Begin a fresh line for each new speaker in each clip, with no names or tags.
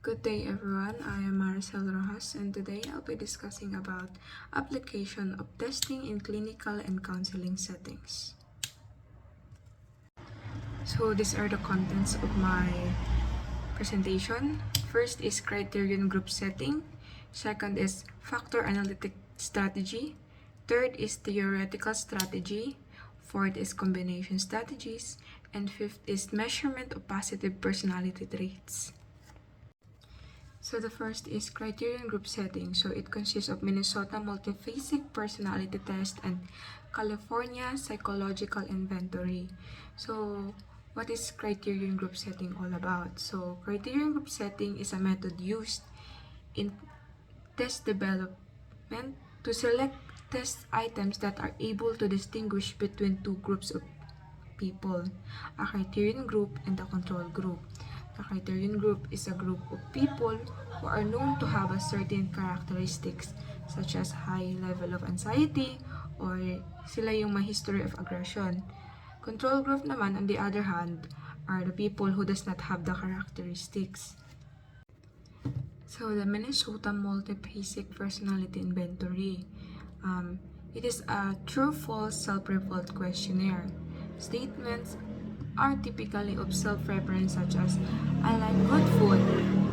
Good day everyone, I am Maricel Rojas and today I'll be discussing about application of testing in clinical and counseling settings. So these are the contents of my presentation. First is criterion group setting. Second is factor analytic strategy. Third is theoretical strategy. Fourth is combination strategies. And fifth is measurement of positive personality traits. So the first is criterion group setting. So it consists of Minnesota Multiphasic Personality Test and California Psychological Inventory. So what is criterion group setting all about? So criterion group setting is a method used in test development to select test items that are able to distinguish between two groups of people, a criterion group and a control group. The criterion group is a group of people who are known to have a certain characteristics such as high level of anxiety or sila yung may history of aggression. Control group naman, on the other hand, are the people who does not have the characteristics. So the Minnesota Multiphasic Personality Inventory. It is a true-false self-report questionnaire. Statements are typically of self-reference such as, I like good food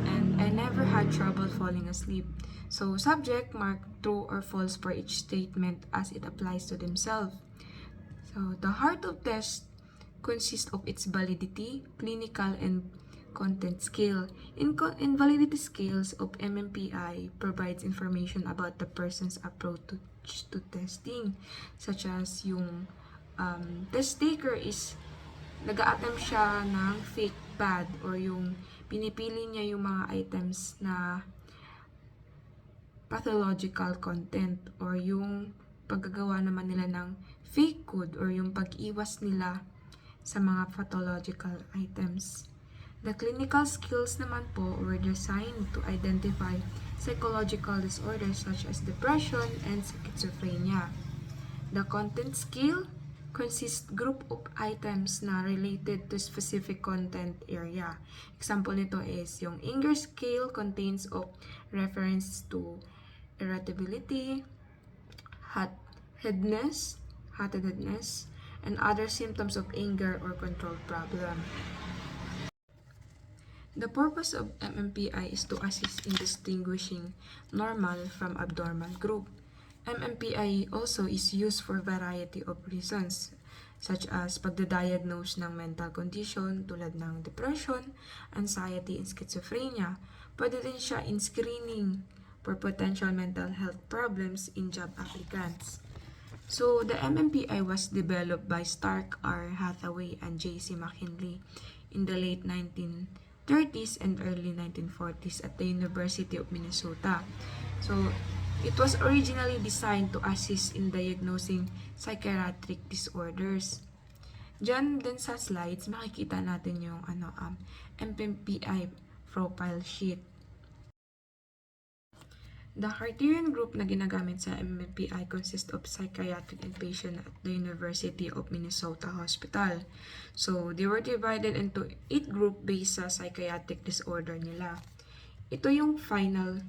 and I never had trouble falling asleep. So subject mark true or false for each statement as it applies to themselves. So the heart of test consists of its validity, clinical, and content scale. Validity scales of MMPI provides information about the person's approach to testing, such as yung test taker is nag-a-attempt siya ng fake bad or yung pinipili niya yung mga items na pathological content or yung paggagawa naman nila ng fake good or yung pag-iwas nila sa mga pathological items. The clinical skills naman po were designed to identify psychological disorders such as depression and schizophrenia. The content skill consists group of items na related to specific content area. Example nito is yung anger scale contains of reference to irritability, hot-headedness, and other symptoms of anger or control problem. The purpose of MMPI is to assist in distinguishing normal from abnormal group. MMPI also is used for variety of reasons, such as pagdadiagnose ng mental condition tulad ng depression, anxiety, and schizophrenia. Pwede din siya in screening for potential mental health problems in job applicants. So, the MMPI was developed by Stark R. Hathaway and J.C. McKinley in the late 1930s and early 1940s at the University of Minnesota. So, it was originally designed to assist in diagnosing psychiatric disorders. Diyan din sa slides, makikita natin yung MMPI profile sheet. The criterion group na ginagamit sa MMPI consists of psychiatric inpatient at the University of Minnesota Hospital. So, they were divided into 8 group based sa psychiatric disorder nila. Ito yung final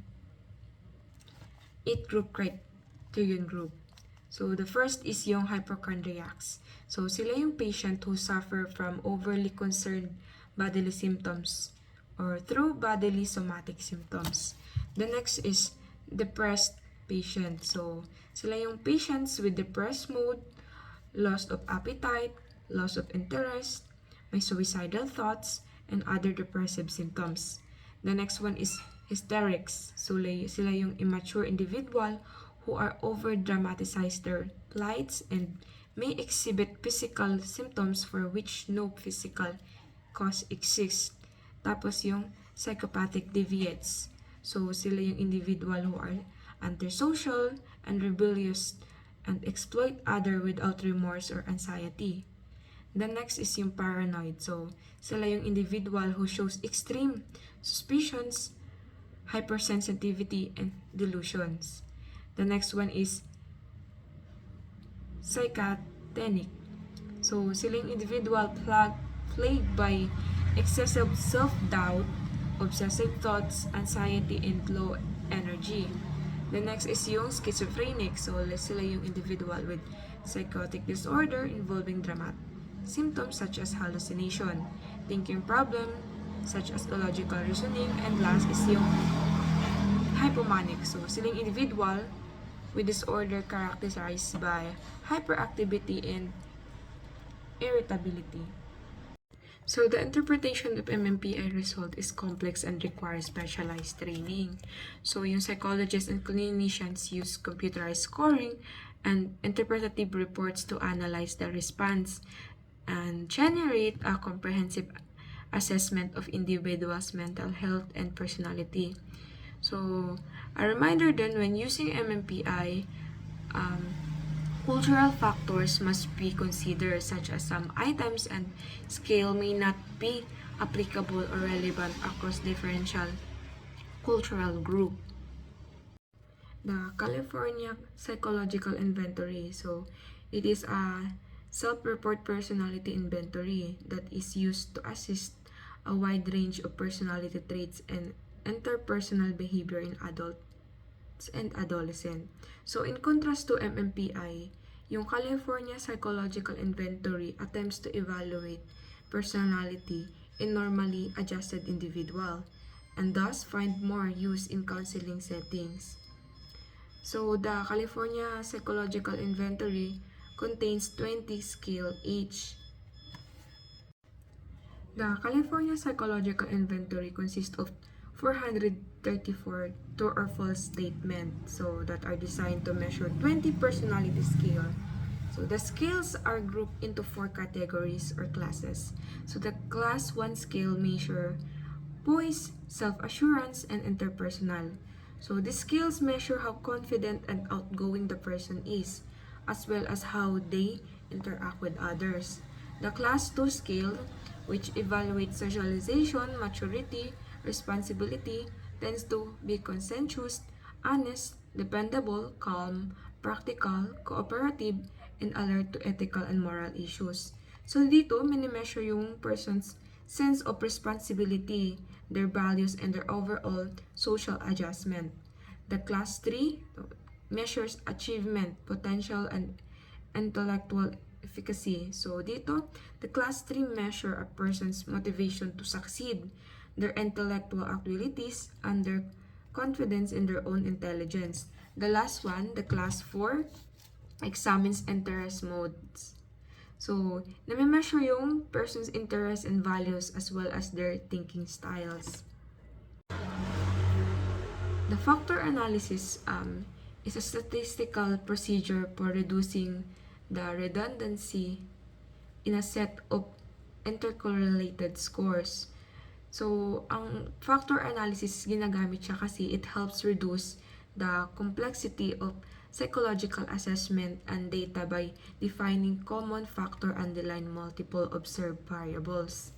8 group criterion group. So, the first is yung hypochondriacs. So, sila yung patient who suffer from overly concerned bodily symptoms or through bodily somatic symptoms. The next is depressed patient. So, sila yung patients with depressed mood, loss of appetite, loss of interest, may suicidal thoughts, and other depressive symptoms. The next one is hysterics. So, sila yung immature individual who are over-dramatize their plights and may exhibit physical symptoms for which no physical cause exists. Tapos yung psychopathic deviates. So, sila yung individual who are antisocial and rebellious and exploit other without remorse or anxiety. The next is yung paranoid. So, sila yung individual who shows extreme suspicions, hypersensitivity, and delusions. The next one is psychasthenic. So, sila yung individual plagued by excessive self-doubt, obsessive thoughts, anxiety, and low energy. The next is yung schizophrenic. So, sila yung individual with psychotic disorder involving dramatic symptoms such as hallucination, thinking problem, such as illogical reasoning, and last is yung hypomanic. So, silang individual with disorder characterized by hyperactivity and irritability. So, the interpretation of MMPI result is complex and requires specialized training. So, yung psychologists and clinicians use computerized scoring and interpretative reports to analyze the response and generate a comprehensive assessment of individuals' mental health and personality. So, a reminder then, when using MMPI, cultural factors must be considered, such as some items and scale may not be applicable or relevant across differential cultural group. The California Psychological Inventory. So, it is a self-report personality inventory that is used to assist a wide range of personality traits and interpersonal behavior in adults and adolescent. So, in contrast to MMPI, yung California Psychological Inventory attempts to evaluate personality in normally adjusted individual and thus find more use in counseling settings. So, the California Psychological Inventory contains 20 scale each. The California Psychological Inventory consists of 434 true or false statements that are designed to measure 20 personality scale. So the scales are grouped into 4 categories or classes. So the class 1 scale measure poise, self-assurance, and interpersonal. So these scales measure how confident and outgoing the person is, as well as how they interact with others. The class 2 scale, which evaluates socialization, maturity, responsibility, tends to be conscientious, honest, dependable, calm, practical, cooperative, and alert to ethical and moral issues. So dito, minimeasure yung person's sense of responsibility, their values, and their overall social adjustment. The class 3 measures achievement, potential, and intellectual efficacy. So dito, the class 3 measure a person's motivation to succeed, their intellectual abilities, and their confidence in their own intelligence. The last one, the class 4, examines interest modes. So, nami-measure yung person's interests and values as well as their thinking styles. The factor analysis is a statistical procedure for reducing the redundancy in a set of intercorrelated scores. So, ang factor analysis, ginagamit siya kasi it helps reduce the complexity of psychological assessment and data by defining common factor underlying multiple observed variables.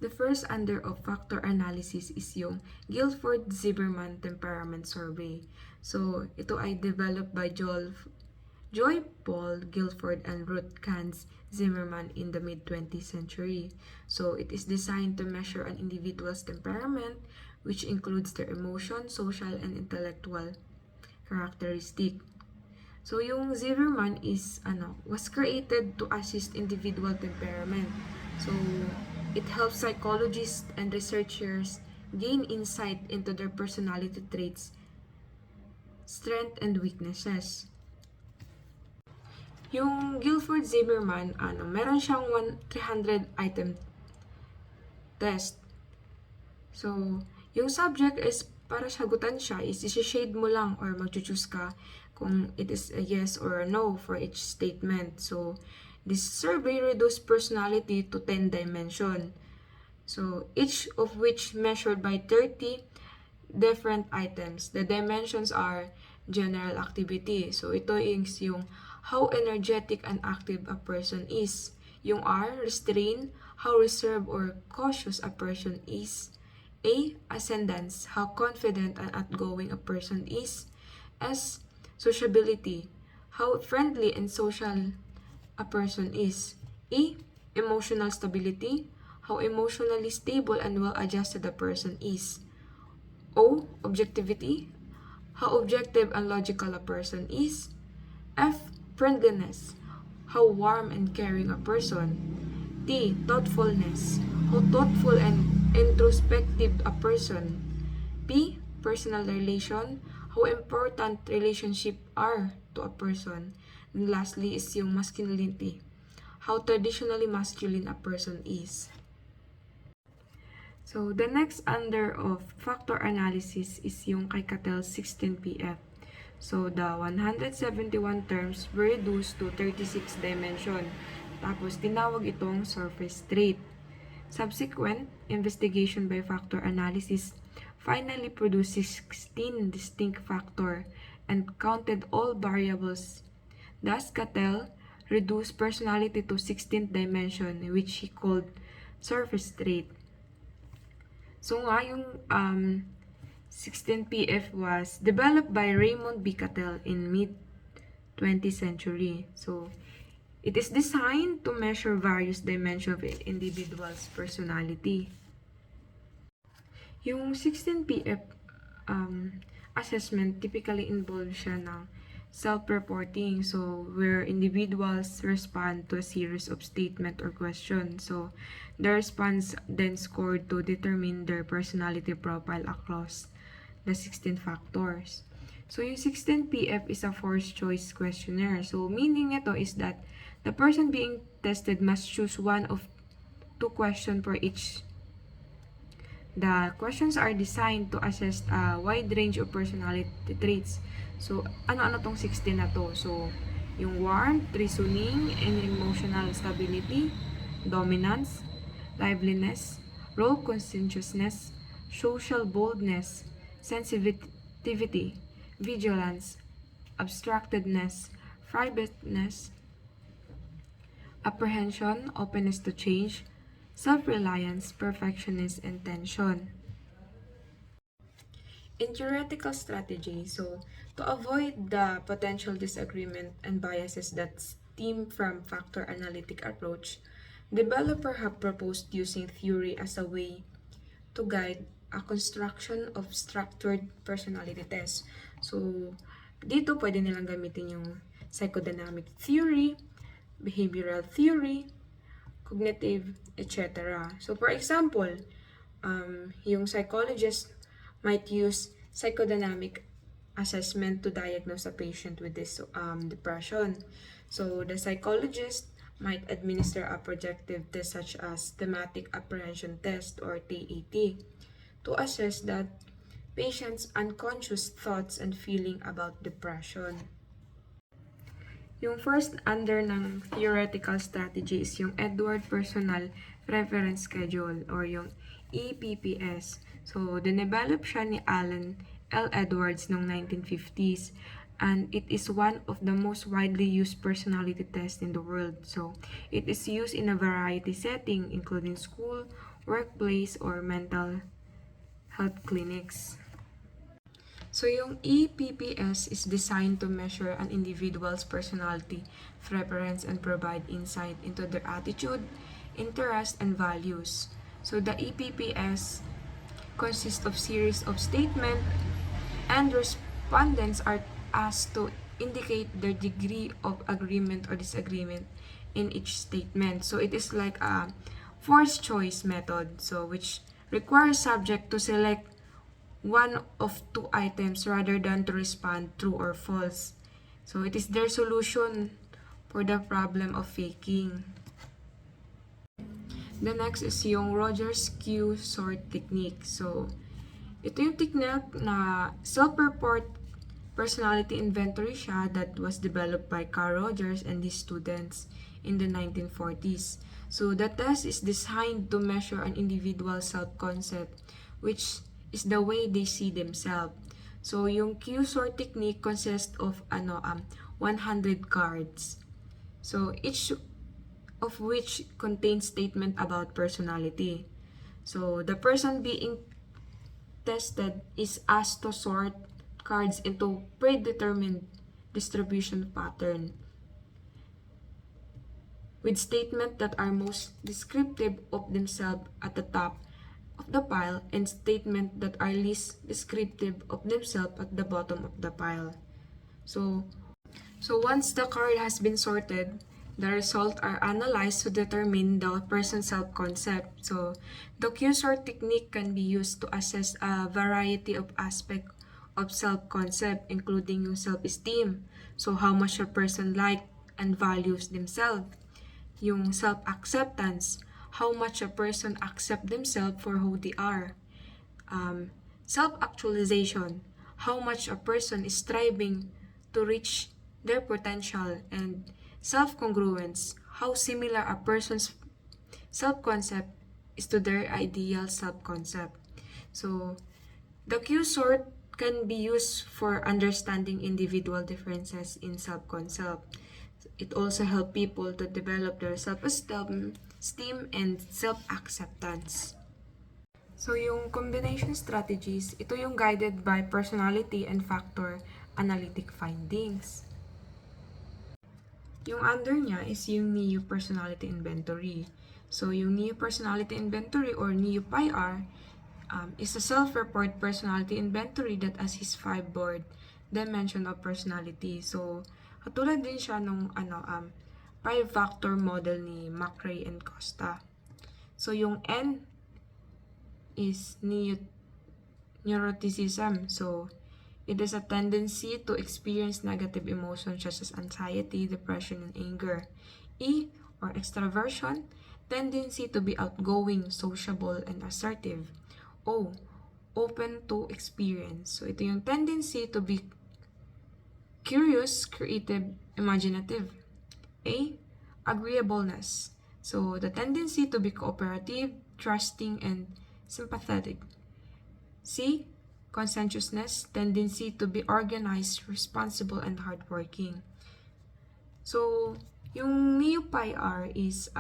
The first under of factor analysis is yung Guilford-Zimmerman Temperament Survey. So, ito ay developed by Joy Paul Guilford and Ruth Kans Zimmerman in the mid-20th century. So, it is designed to measure an individual's temperament, which includes their emotion, social, and intellectual characteristic. So, yung Zimmerman was created to assist individual temperament. So, it helps psychologists and researchers gain insight into their personality traits, strengths, and weaknesses. Yung Guilford-Zimmerman, meron siyang 300 item test. So, yung subject is para sagutan siya is isi-shade mo lang or mag-choose ka kung it is a yes or a no for each statement. So, this survey reduced personality to 10 dimension. So, each of which measured by 30 different items. The dimensions are general activity. So, ito is yung how energetic and active a person is. Yung R, restraint, how reserved or cautious a person is. A, ascendance, how confident and outgoing a person is. S, sociability, how friendly and social a person is. E, emotional stability, how emotionally stable and well-adjusted a person is. O. Objectivity, how objective and logical a person is. F. Friendliness, how warm and caring a person. T. Thoughtfulness, how thoughtful and introspective a person. P. Personal relation, how important relationship are to a person. And lastly is yung masculinity, how traditionally masculine a person is. So, the next under of factor analysis is yung kay Catell's 16PF. So, the 171 terms were reduced to 36 dimension. Tapos, tinawag itong surface trait. Subsequent investigation by factor analysis finally produced 16 distinct factor and counted all variables. Thus, Cattell reduced personality to 16th dimension, which he called surface trait. So nga, yung 16PF was developed by Raymond B. Cattell in mid-20th century. So, it is designed to measure various dimensions of an individual's personality. Yung 16PF assessment typically involves siya ng self-reporting. So, where individuals respond to a series of statement or questions. So, the response then scored to determine their personality profile across the 16 factors. So, yung 16PF is a forced choice questionnaire. So, meaning nito is that the person being tested must choose one of two questions for each. The questions are designed to assess a wide range of personality traits. So, ano-ano tong 16 na to? So, yung warmth, reasoning, and emotional stability, dominance, liveliness, role conscientiousness, social boldness, sensitivity, vigilance, abstractedness, privateness, apprehension, openness to change, self-reliance, perfectionism, and tension. In theoretical strategy, so to avoid the potential disagreement and biases that stem from factor analytic approach, developers have proposed using theory as a way to guide a construction of structured personality test. So, dito pwede nilang gamitin yung psychodynamic theory, behavioral theory, cognitive, etc. So, for example, yung psychologist might use psychodynamic assessment to diagnose a patient with this depression. So, the psychologist might administer a projective test such as thematic apprehension test or TAT to assess that patient's unconscious thoughts and feeling about depression. Yung first under ng theoretical strategy is yung Edward Personal Preference Schedule or yung EPPS. So, dinevelop siya ni Alan L. Edwards noong 1950s and it is one of the most widely used personality tests in the world. So, it is used in a variety setting including school, workplace, or mental health clinics. So, yung EPPS is designed to measure an individual's personality, preference, and provide insight into their attitude, interest, and values. So, the EPPS consists of series of statements and respondents are asked to indicate their degree of agreement or disagreement in each statement. So, it is like a forced choice method, so which requires subject to select one of two items rather than to respond true or false. So, it is their solution for the problem of faking. The next is yung Rogers Q-sort technique. So, ito yung technique na self-report personality inventory siya that was developed by Carl Rogers and his students in the 1940s. So, the test is designed to measure an individual's self-concept, which is the way they see themselves. So, yung Q-sort technique consists of 100 cards. So, each of which contains statement about personality. So, the person being tested is asked to sort cards into predetermined distribution pattern. with statements that are most descriptive of themselves at the top of the pile and statements that are least descriptive of themselves at the bottom of the pile. So once the card has been sorted, the results are analyzed to determine the person's self-concept. So the Q-sort technique can be used to assess a variety of aspects of self-concept, including yung self-esteem. So how much a person likes and values themselves. Yung self-acceptance, how much a person accepts themselves for who they are. Self-actualization, how much a person is striving to reach their potential, and self-congruence, how similar a person's self-concept is to their ideal self-concept. So, the Q-sort can be used for understanding individual differences in self-concept. It also helps people to develop their self-esteem and self-acceptance. So, yung combination strategies, ito yung guided by personality and factor analytic findings. Yung under niya is yung NEO Personality Inventory. So, yung NEO Personality Inventory or NEO PIR is a self-report personality inventory that assists 5 broad dimension of personality. So, katulad din siya nung 5-factor model ni McRae and Costa. So, yung N is neuroticism. So, it is a tendency to experience negative emotions such as anxiety, depression, and anger. E, or extraversion, tendency to be outgoing, sociable, and assertive. O, open to experience. So, ito yung tendency to be curious, creative, imaginative. A, agreeableness. So, the tendency to be cooperative, trusting, and sympathetic. C, conscientiousness, tendency to be organized, responsible, and hardworking. So, yung NEO-PIR is,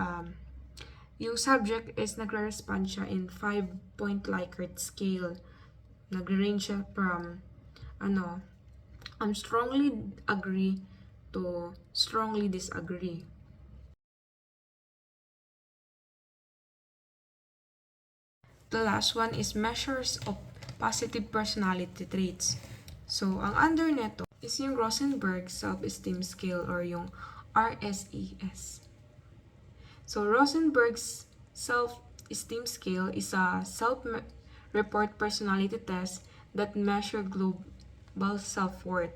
yung subject is nagre-respond siya in 5-point Likert scale. Nag-range siya from, strongly agree to strongly disagree. The last one is measures of positive personality traits. So, ang under neto is yung Rosenberg Self-Esteem Scale or yung RSES. So, Rosenberg's Self-Esteem Scale is a self-report personality test that measures global self-worth.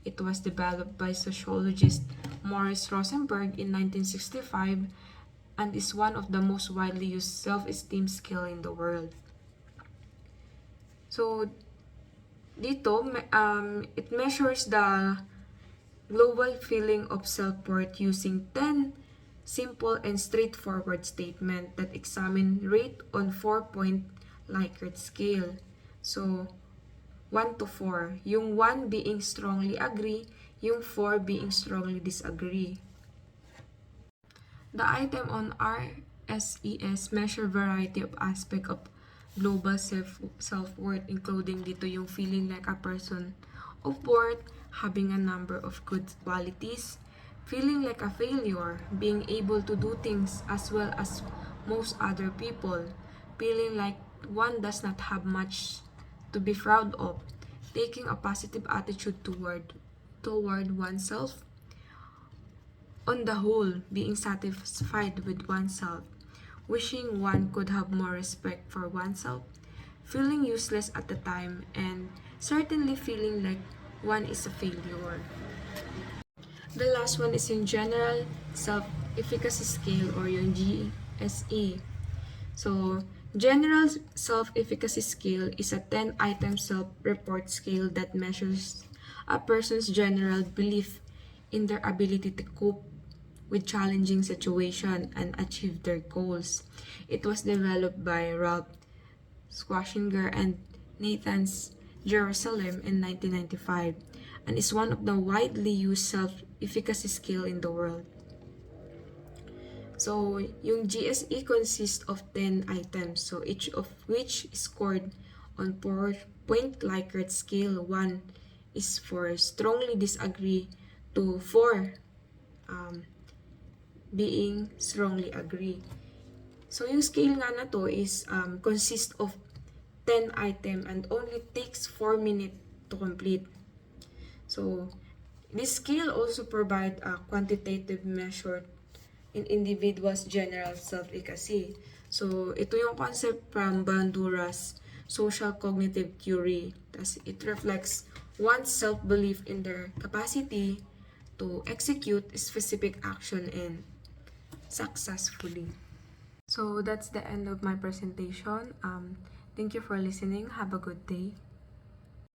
It was developed by sociologist Morris Rosenberg in 1965 and is one of the most widely used self-esteem scale in the world. So, dito, it measures the global feeling of self-worth using 10 simple and straightforward statements that examine rate on 4-point Likert scale. So, 1 to 4. Yung 1 being strongly agree, yung 4 being strongly disagree. The item on RSES measure variety of aspect of global self-worth, including dito yung feeling like a person of worth, having a number of good qualities, feeling like a failure, being able to do things as well as most other people, feeling like one does not have much to be proud of, taking a positive attitude toward oneself, on the whole, being satisfied with oneself, wishing one could have more respect for oneself, feeling useless at the time, and certainly feeling like one is a failure. The last one is yung General Self-Efficacy Scale or yung GSE. So, General Self-Efficacy Scale is a 10-item self-report scale that measures a person's general belief in their ability to cope with challenging situations and achieve their goals. It was developed by Ralph Squashinger and Nathan Jerusalem in 1995 and is one of the widely used self-efficacy scale in the world. So, yung GSE consists of 10 items, so each of which is scored on 4-point Likert scale. 1 is for strongly disagree to 4 being strongly agree. So yung scale nga na to is consists of 10 item and only takes 4 minutes to complete. So this scale also provide a quantitative measure in individual's general self-efficacy. So ito yung concept from Bandura's social cognitive theory. It reflects one's self-belief in their capacity to execute specific action and successfully. So that's the end of my presentation. Thank you for listening. Have a good day.